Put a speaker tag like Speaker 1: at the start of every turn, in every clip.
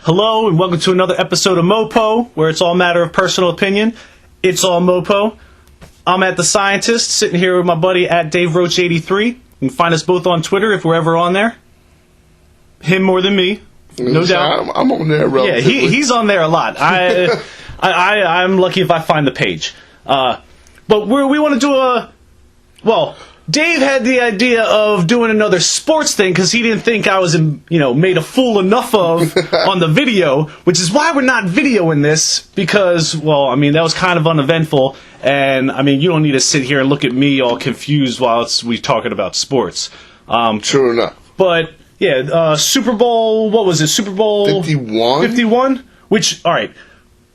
Speaker 1: Hello and welcome to another episode of MOPO, where it's all a matter of personal opinion. It's all MOPO. I'm at The Scientist, sitting here with my buddy at DaveRoach83. You can find us both on Twitter if we're ever on there. Him more than me, no doubt.
Speaker 2: I'm on there, relatively.
Speaker 1: Yeah, he's on there a lot. I'm lucky if I find the page. But we want to do Dave had the idea of doing another sports thing because he didn't think I was, made a fool enough of on the video, which is why we're not videoing this because, that was kind of uneventful. And, you don't need to sit here and look at me all confused while we're talking about sports.
Speaker 2: True enough.
Speaker 1: But, yeah, Super Bowl, what was it? Super Bowl
Speaker 2: 51?
Speaker 1: 51? Which, all right.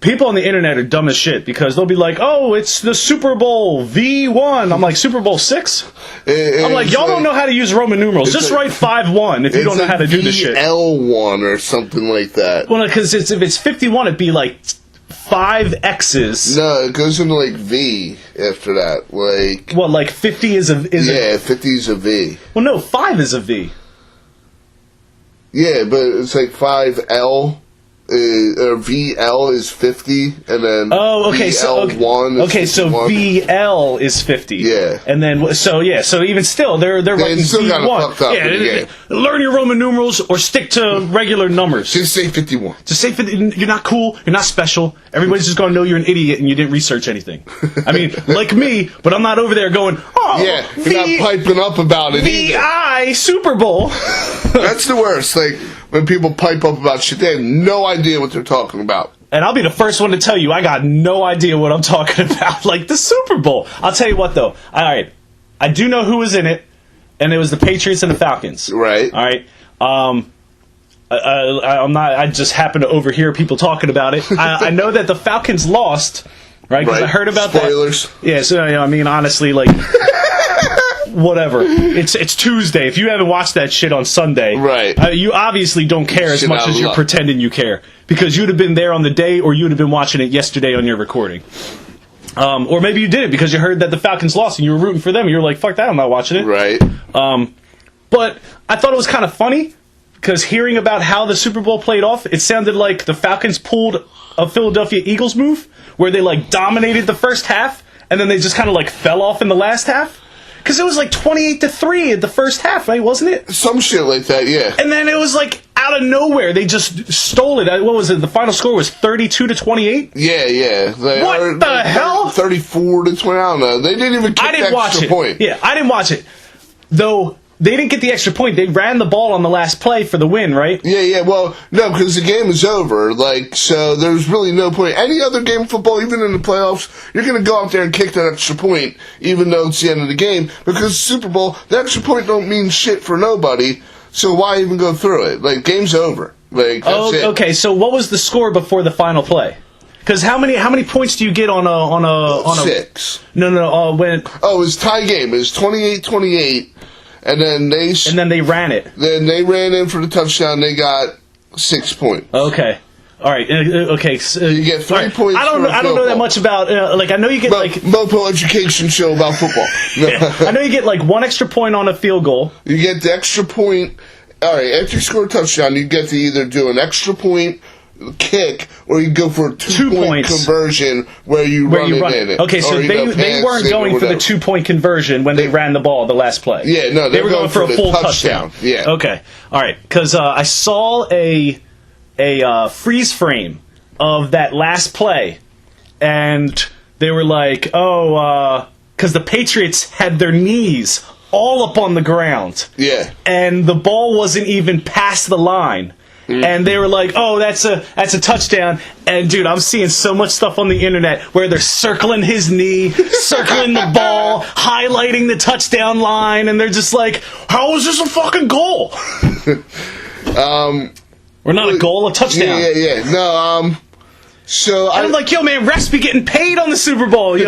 Speaker 1: People on the internet are dumb as shit because they'll be like, oh, it's the Super Bowl V1. I'm like, Super Bowl 6? I'm like, y'all don't know how to use Roman numerals. Just write 5-1 if you don't know how to do this shit.
Speaker 2: L1 or something like that.
Speaker 1: Well, because if it's 51, it'd be like 5 X's.
Speaker 2: No, it goes into like V after that. Like
Speaker 1: what, like 50 is a...
Speaker 2: 50 is a V.
Speaker 1: Well, no, 5 is a V.
Speaker 2: Yeah, but it's like 5L. Or VL is 50, and then VL1 is 51.
Speaker 1: So VL is 50.
Speaker 2: Yeah.
Speaker 1: And then, so even still, they're writing
Speaker 2: still
Speaker 1: V1.
Speaker 2: Fucked up in the game.
Speaker 1: Learn your Roman numerals or stick to regular numbers.
Speaker 2: Just say 51.
Speaker 1: Just say 50. You're not cool. You're not special. Everybody's just going to know you're an idiot and you didn't research anything. Like me, but I'm not over there going, oh,
Speaker 2: yeah, you're not piping up about it
Speaker 1: VI Super Bowl.
Speaker 2: That's the worst. Like, when people pipe up about shit, they have no idea what they're talking about.
Speaker 1: And I'll be the first one to tell you, I got no idea what I'm talking about. Like, the Super Bowl. I'll tell you what, though. All right. I do know who was in it, and it was the Patriots and the Falcons.
Speaker 2: Right.
Speaker 1: All right. I just happen to overhear people talking about it. I know that the Falcons lost, right? Because I heard about
Speaker 2: Spoilers.
Speaker 1: that. Yeah, so, honestly, like... Whatever. It's Tuesday. If you haven't watched that shit on Sunday,
Speaker 2: right?
Speaker 1: You obviously don't care as much as you're pretending you care because you'd have been there on the day, or you'd have been watching it yesterday on your recording, or maybe you did it because you heard that the Falcons lost and you were rooting for them. And you were like, "Fuck that, I'm not watching it."
Speaker 2: Right.
Speaker 1: But I thought it was kind of funny because hearing about how the Super Bowl played off, it sounded like the Falcons pulled a Philadelphia Eagles move where they like dominated the first half and then they just kind of like fell off in the last half. Because it was like 28-3 at the first half, right? Wasn't it?
Speaker 2: Some shit like that, yeah.
Speaker 1: And then it was like out of nowhere, they just stole it. What was it? The final score was 32-28.
Speaker 2: Yeah.
Speaker 1: What the hell?
Speaker 2: 34-20. I don't know. They didn't even kick the extra point.
Speaker 1: Yeah, I didn't watch it. Though they didn't get the extra point. They ran the ball on the last play for the win, right?
Speaker 2: Yeah. Well, no, because the game is over. Like, so there's really no point. Any other game of football, even in the playoffs, you're going to go out there and kick that extra point, even though it's the end of the game. Because Super Bowl, the extra point don't mean shit for nobody. So why even go through it? Like, game's over. Like, that's it.
Speaker 1: Okay. So what was the score before the final play? Because how many points do you get on a
Speaker 2: 6?
Speaker 1: No. When?
Speaker 2: Oh, it was tie game. It was 28-28. And then they
Speaker 1: ran it.
Speaker 2: Then they ran in for the touchdown. They got 6 points.
Speaker 1: Okay, all right. Okay,
Speaker 2: you get 3 points.
Speaker 1: I don't know that much about. I know you get
Speaker 2: MOPO education show about football.
Speaker 1: I know you get like 1 extra point on a field goal.
Speaker 2: You get the extra point. All right, after you score a touchdown, you get to either do an extra point kick or you go for a 2-point conversion where you run it in.
Speaker 1: Okay, so they weren't going for the 2-point conversion when they ran the ball the last play.
Speaker 2: Yeah, no,
Speaker 1: they were going for a full touchdown.
Speaker 2: Yeah.
Speaker 1: Okay, all right, because I saw a freeze frame of that last play, and they were like, because the Patriots had their knees all up on the ground.
Speaker 2: Yeah.
Speaker 1: And the ball wasn't even past the line. And they were like, "Oh, that's a touchdown." And dude, I'm seeing so much stuff on the internet where they're circling his knee, circling the ball, highlighting the touchdown line, and they're just like, "How is this a fucking goal?" Or not a goal, a touchdown.
Speaker 2: Yeah. No, so
Speaker 1: I'm like, yo, man, refs be getting paid on the Super Bowl.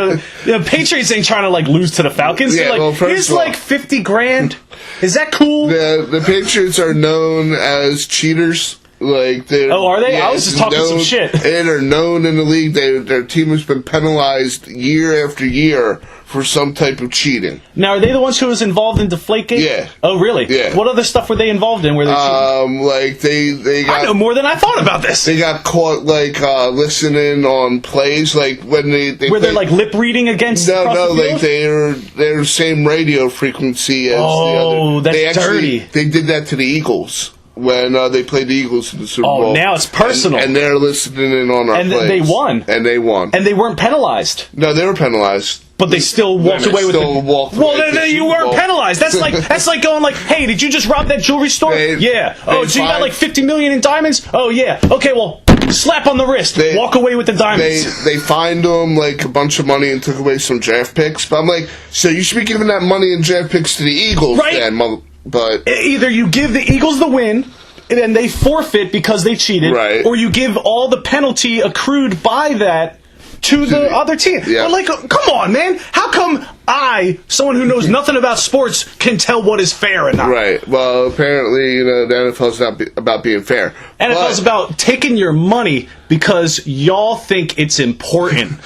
Speaker 1: Patriots ain't trying to like lose to the Falcons.
Speaker 2: Yeah,
Speaker 1: like, here's like $50,000. Is that cool?
Speaker 2: The Patriots are known as cheaters. Like they're,
Speaker 1: Oh, are they? I was just talking some shit.
Speaker 2: And are known in the league. Their team has been penalized year after year for some type of cheating.
Speaker 1: Now, are they the ones who was involved in Deflategate?
Speaker 2: Yeah.
Speaker 1: Oh, really?
Speaker 2: Yeah.
Speaker 1: What other stuff were they involved in where they cheated?
Speaker 2: Like they got...
Speaker 1: I know more than I thought about this.
Speaker 2: They got caught, like, listening on plays, like, when they
Speaker 1: Were they, like, lip reading against
Speaker 2: No,
Speaker 1: across the
Speaker 2: like,
Speaker 1: field?
Speaker 2: they're the same radio frequency as the other.
Speaker 1: Oh, that's dirty.
Speaker 2: They did that to the Eagles when they played the Eagles in the Super Bowl.
Speaker 1: Oh, now it's personal.
Speaker 2: And they're listening in on our
Speaker 1: And
Speaker 2: plays.
Speaker 1: they won.
Speaker 2: And they won.
Speaker 1: And they weren't penalized.
Speaker 2: No, they were penalized.
Speaker 1: But they still walked away with it. Well, then you weren't penalized. That's like going like, hey, did you just rob that jewelry store? Yeah. Oh, so you got like $50 million in diamonds? Oh, yeah. Okay, well, slap on the wrist. Walk away with the diamonds.
Speaker 2: They fined them like a bunch of money and took away some draft picks. But I'm like, so you should be giving that money and draft picks to the Eagles,
Speaker 1: right?
Speaker 2: Then, but
Speaker 1: either you give the Eagles the win and they forfeit because they cheated,
Speaker 2: right,
Speaker 1: or you give all the penalty accrued by that to the other team.
Speaker 2: Yeah.
Speaker 1: But like, come on, man. How come I, someone who knows nothing about sports, can tell what is fair and not?
Speaker 2: Right. Well, apparently, the NFL's not about being fair.
Speaker 1: NFL's about taking your money because y'all think it's important.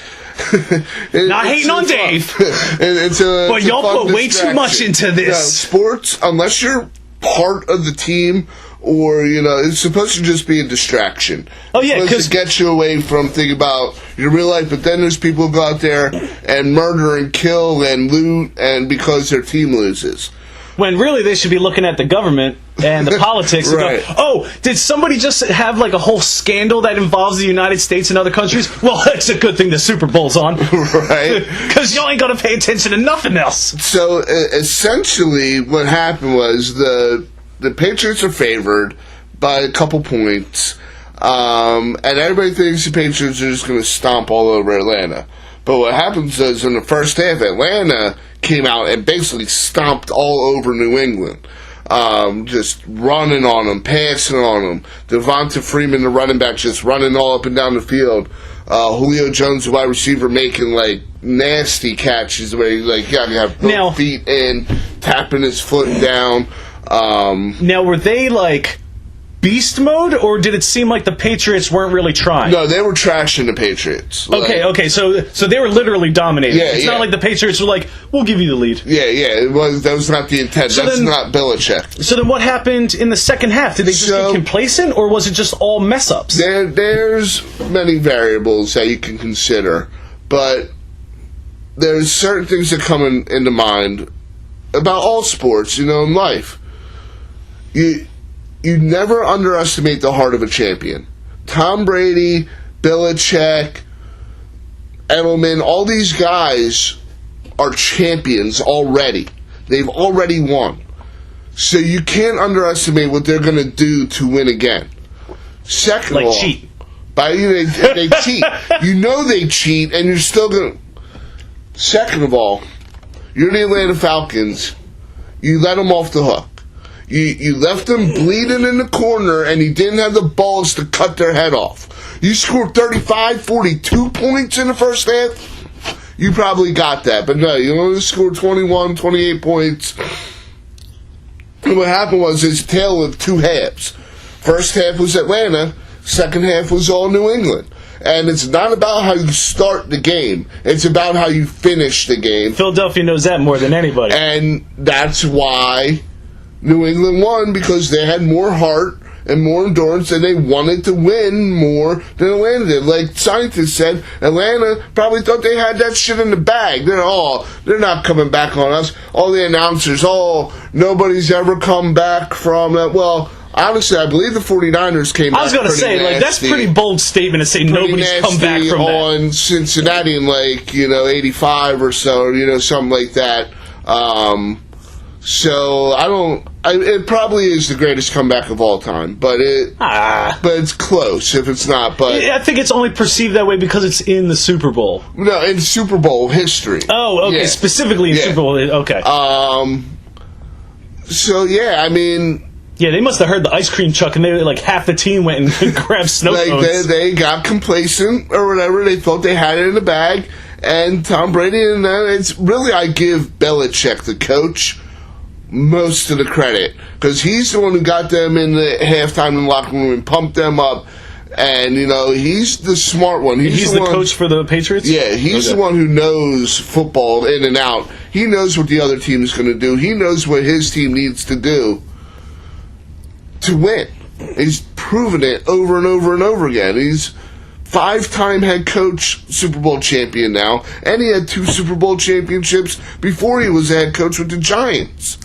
Speaker 1: Not hating on Dave, but y'all put way too much into this.
Speaker 2: Yeah, sports, unless you're part of the team, or it's supposed to just be a distraction.
Speaker 1: Oh yeah,
Speaker 2: because get you away from thinking about your real life. But then there's people who go out there and murder and kill and loot, and because their team loses.
Speaker 1: When really they should be looking at the government and the politics and
Speaker 2: right.
Speaker 1: go, oh, did somebody just have like a whole scandal that involves the United States and other countries? Well, it's a good thing the Super Bowl's on.
Speaker 2: Right.
Speaker 1: Because y'all ain't going to pay attention to nothing else.
Speaker 2: So essentially what happened was the Patriots are favored by a couple points, and everybody thinks the Patriots are just going to stomp all over Atlanta. But what happens is in the first half, Atlanta came out and basically stomped all over New England. Just running on them, passing on them. Devonta Freeman, the running back, just running all up and down the field. Julio Jones, the wide receiver, making like nasty catches where he have both feet in, tapping his foot down.
Speaker 1: Now, were they like beast mode, or did it seem like the Patriots weren't really trying?
Speaker 2: No, they were trashing the Patriots.
Speaker 1: Okay, so they were literally dominating. It's not like the Patriots were like, we'll give you the lead.
Speaker 2: Yeah, that was not the intent. That's not Belichick.
Speaker 1: So then what happened in the second half? Did they just get complacent, or was it just all mess-ups?
Speaker 2: There's many variables that you can consider, but there's certain things that come into mind about all sports, in life. You never underestimate the heart of a champion. Tom Brady, Belichick, Edelman, all these guys are champions already. They've already won. So you can't underestimate what they're going to do to win again. Second of all,
Speaker 1: cheat.
Speaker 2: They cheat. They cheat, and you're still going to... Second of all, you're the Atlanta Falcons. You let them off the hook. You left them bleeding in the corner, and you didn't have the balls to cut their head off. You scored 35, 42 points in the first half. You probably got that, but no, you only scored 21, 28 points. And what happened was it's a tale of two halves. First half was Atlanta, second half was all New England. And it's not about how you start the game. It's about how you finish the game.
Speaker 1: Philadelphia knows that more than anybody.
Speaker 2: And that's why New England won, because they had more heart and more endurance, and they wanted to win more than Atlanta did. Like scientists said, Atlanta probably thought they had that shit in the bag. They're not coming back on us. All the announcers, nobody's ever come back from that. Well, honestly, I believe the 49ers came back.
Speaker 1: I was going to say, that's a pretty bold statement to say nobody's come back from that.
Speaker 2: On Cincinnati in 85 or so, something like that. So it probably is the greatest comeback of all time, but it's close if it's not. But
Speaker 1: I think it's only perceived that way because it's in the Super Bowl.
Speaker 2: No, in Super Bowl history.
Speaker 1: Oh, okay, specifically in Super Bowl. Okay.
Speaker 2: So yeah,
Speaker 1: yeah, they must have heard the ice cream truck, and they half the team went and grabbed snow cones.
Speaker 2: They got complacent or whatever. They thought they had it in the bag, and Tom Brady, and it's really, I give Belichick, the coach, most of the credit because he's the one who got them in the halftime in the locker room and pumped them up. And, he's the smart one.
Speaker 1: He's the coach for the Patriots?
Speaker 2: Yeah, he's the one who knows football in and out. He knows what the other team is going to do. He knows what his team needs to do to win. He's proven it over and over and over again. He's 5-time head coach, Super Bowl champion now, and he had 2 Super Bowl championships before he was a head coach with the Giants.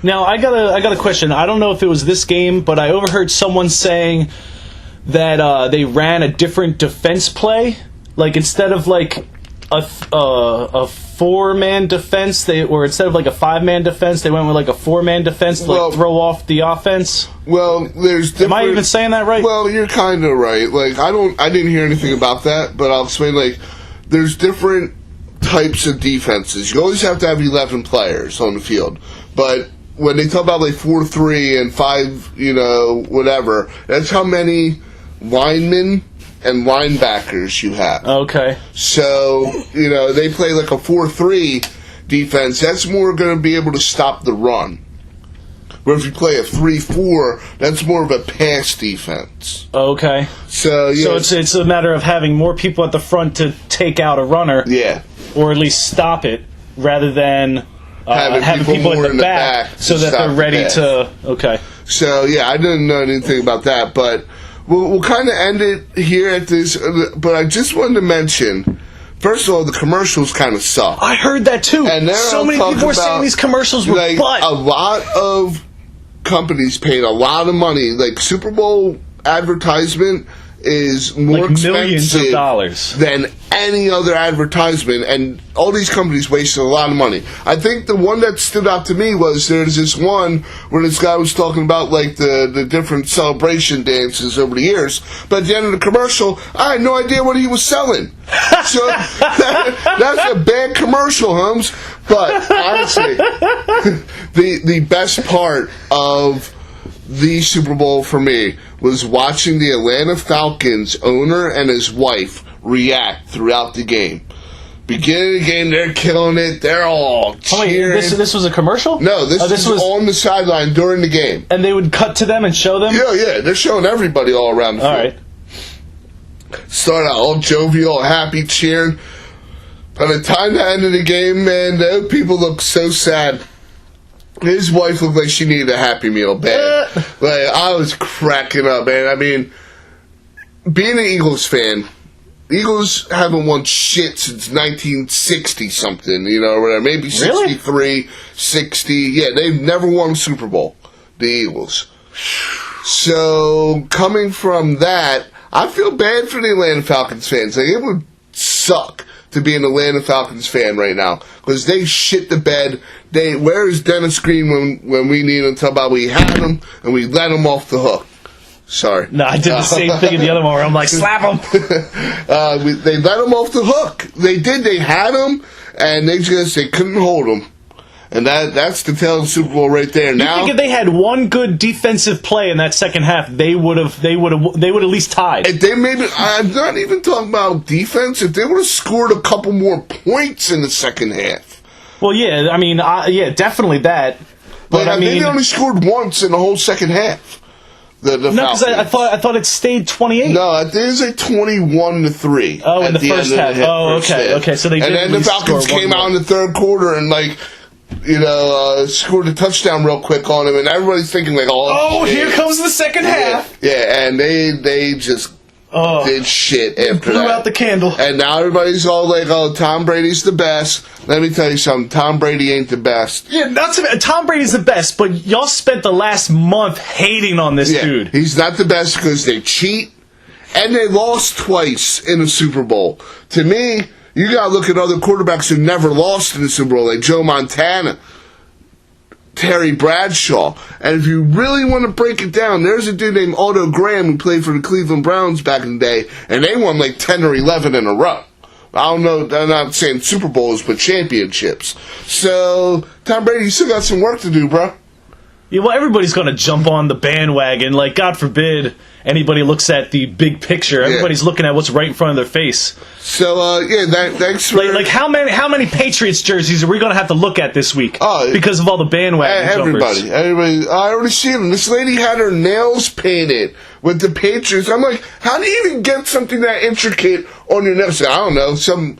Speaker 1: Now, I got a question. I don't know if it was this game, but I overheard someone saying that they ran a different defense play. Like, instead of like a 4-man defense, or instead of like a 5-man defense, they went with like a 4-man defense to throw off the offense.
Speaker 2: Well, there's different...
Speaker 1: Am I even saying that right?
Speaker 2: Well, you're kind of right. Like, I didn't hear anything about that, but I'll explain. Like, there's different types of defenses. You always have to have 11 players on the field, but when they talk about like 4-3 and 5, whatever, that's how many linemen and linebackers you have.
Speaker 1: Okay.
Speaker 2: So, they play like a 4-3 defense. That's more going to be able to stop the run. Where if you play a 3-4, that's more of a pass defense.
Speaker 1: Okay.
Speaker 2: So, yeah.
Speaker 1: So it's a matter of having more people at the front to take out a runner.
Speaker 2: Yeah.
Speaker 1: Or at least stop it, rather than having people in the back so that they're ready to... Okay.
Speaker 2: So, yeah, I didn't know anything about that, but... We'll kind of end it here at this, but I just wanted to mention, first of all, the commercials kind of suck.
Speaker 1: I heard that too.
Speaker 2: And
Speaker 1: so many people were saying these commercials were butt.
Speaker 2: A lot of companies paid a lot of money. Like, Super Bowl advertisement is more expensive
Speaker 1: millions of dollars
Speaker 2: than any other advertisement, and all these companies wasted a lot of money. I think the one that stood out to me was there's this one where this guy was talking about like the different celebration dances over the years, but at the end of the commercial, I had no idea what he was selling. So that's a bad commercial, Holmes. But honestly, the best part of the Super Bowl for me was watching the Atlanta Falcons owner and his wife react throughout the game. Beginning of the game, they're killing it. They're all cheering.
Speaker 1: This was a commercial?
Speaker 2: No, this was on the sideline during the game.
Speaker 1: And they would cut to them and show them?
Speaker 2: Yeah, they're showing everybody all around the field.
Speaker 1: All right.
Speaker 2: Start out all jovial, happy, cheering. By the time the end of the game, man, those people look so sad. His wife looked like she needed a Happy Meal bad. Like, I was cracking up, man. I mean, being an Eagles fan, Eagles haven't won shit since 1960-something, or whatever. Maybe 63, 60. Yeah, they've never won a Super Bowl, the Eagles. So, coming from that, I feel bad for the Atlanta Falcons fans. Like, it would suck to be an Atlanta Falcons fan right now, because they shit the bed. Where is Dennis Green when we need him? Talk about we had him and we let him off the hook. Sorry.
Speaker 1: No, I did the same thing in the other one where I'm like, slap him.
Speaker 2: They let him off the hook. They did. They had him, and they couldn't hold him. And that's the tale of the Super Bowl right there. Now,
Speaker 1: you think if they had one good defensive play in that second half, they would have at least tied.
Speaker 2: If they I'm not even talking about defense. If they would have scored a couple more points in the second half.
Speaker 1: Well, yeah, I mean, definitely that. But I mean,
Speaker 2: they only scored once in the whole second half. The
Speaker 1: no, because I thought it stayed 28.
Speaker 2: No, I think it was like 21-3.
Speaker 1: Oh, in the first half. Oh, okay, okay. So they did.
Speaker 2: And then the Falcons came out in the third quarter and scored a touchdown real quick on him, and everybody's thinking like,
Speaker 1: oh, here comes the second half.
Speaker 2: Yeah, and they just did shit after that.
Speaker 1: Blew out the candle.
Speaker 2: And now everybody's all like, oh, Tom Brady's the best. Let me tell you something, Tom Brady ain't the best.
Speaker 1: Yeah, Tom Brady's the best, but y'all spent the last month hating on this dude.
Speaker 2: He's not the best because they cheat, and they lost twice in the Super Bowl. To me, you got to look at other quarterbacks who never lost in the Super Bowl, like Joe Montana, Terry Bradshaw. And if you really want to break it down, there's a dude named Otto Graham who played for the Cleveland Browns back in the day, and they won like 10 or 11 in a row. I don't know, I'm not saying Super Bowls, but championships. So, Tom Brady, you still got some work to do, bro.
Speaker 1: Yeah, well, everybody's going to jump on the bandwagon. Like, God forbid anybody looks at the big picture. Everybody's looking at what's right in front of their face.
Speaker 2: So, thanks for...
Speaker 1: Like how many Patriots jerseys are we going to have to look at this week?
Speaker 2: Oh,
Speaker 1: because of all the bandwagon jumpers?
Speaker 2: Everybody. I already seen them. This lady had her nails painted with the Patriots. I'm like, how do you even get something that intricate on your nails? I don't know, some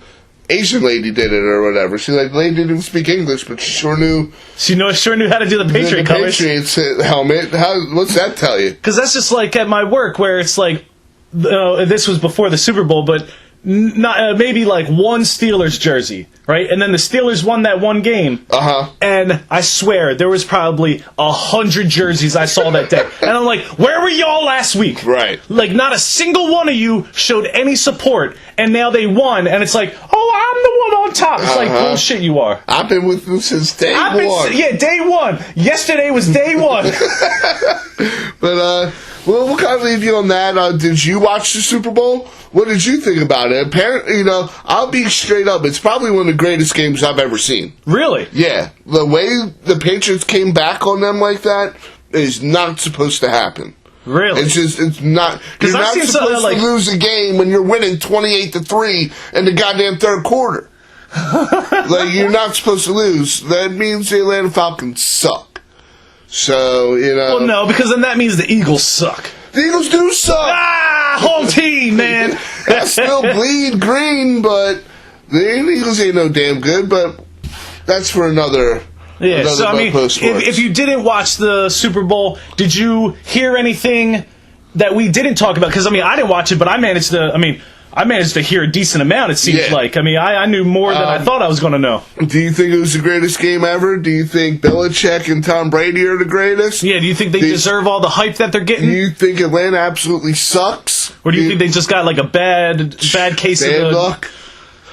Speaker 2: Asian lady did it or whatever. She lady didn't even speak English, but she sure knew.
Speaker 1: Sure knew how to do the Patriot colors.
Speaker 2: Patriots helmet. What's that tell you?
Speaker 1: Because that's just like at my work where it's like, this was before the Super Bowl, but not maybe like one Steelers jersey, right? And then the Steelers won that one game. And I swear there was probably 100 jerseys I saw that day. And I'm like, where were y'all last week?
Speaker 2: Right.
Speaker 1: Like not a single one of you showed any support, and now they won, and it's like, oh, I'm the one on top. It's like bullshit you are.
Speaker 2: I've been with them since day one.
Speaker 1: Yeah, day one. Yesterday was day one.
Speaker 2: But we'll kind of leave you on that. Did you watch the Super Bowl? What did you think about it? Apparently, I'll be straight up. It's probably one of the greatest games I've ever seen.
Speaker 1: Really?
Speaker 2: Yeah. The way the Patriots came back on them like that is not supposed to happen.
Speaker 1: Really?
Speaker 2: It's not. You're not supposed to lose a game when you're winning 28-3 in the goddamn third quarter. You're not supposed to lose. That means the Atlanta Falcons suck. So,
Speaker 1: Well, no, because then that means the Eagles suck.
Speaker 2: The Eagles do suck.
Speaker 1: Home team, man.
Speaker 2: I still bleed green, but the Eagles ain't no damn good, but that's for another...
Speaker 1: Yeah, so I mean, if you didn't watch the Super Bowl, did you hear anything that we didn't talk about? Because, I didn't watch it, but I managed to hear a decent amount, it seems like. I knew more than I thought I was going to know.
Speaker 2: Do you think it was the greatest game ever? Do you think Belichick and Tom Brady are the greatest?
Speaker 1: Yeah, do you think they deserve all the hype that they're getting?
Speaker 2: Do you think Atlanta absolutely sucks?
Speaker 1: Or do you think they just got like a bad case of the...
Speaker 2: luck?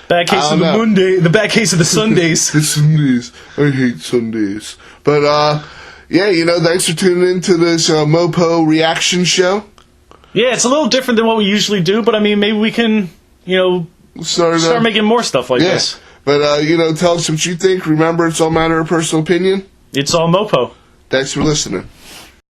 Speaker 1: Bad case of the Monday, the bad case of the Sundays.
Speaker 2: The Sundays. I hate Sundays. But, thanks for tuning in to this MOPO reaction show.
Speaker 1: Yeah, it's a little different than what we usually do, but maybe we can, start making more stuff like this.
Speaker 2: But, tell us what you think. Remember, it's all a matter of personal opinion.
Speaker 1: It's all MOPO.
Speaker 2: Thanks for listening.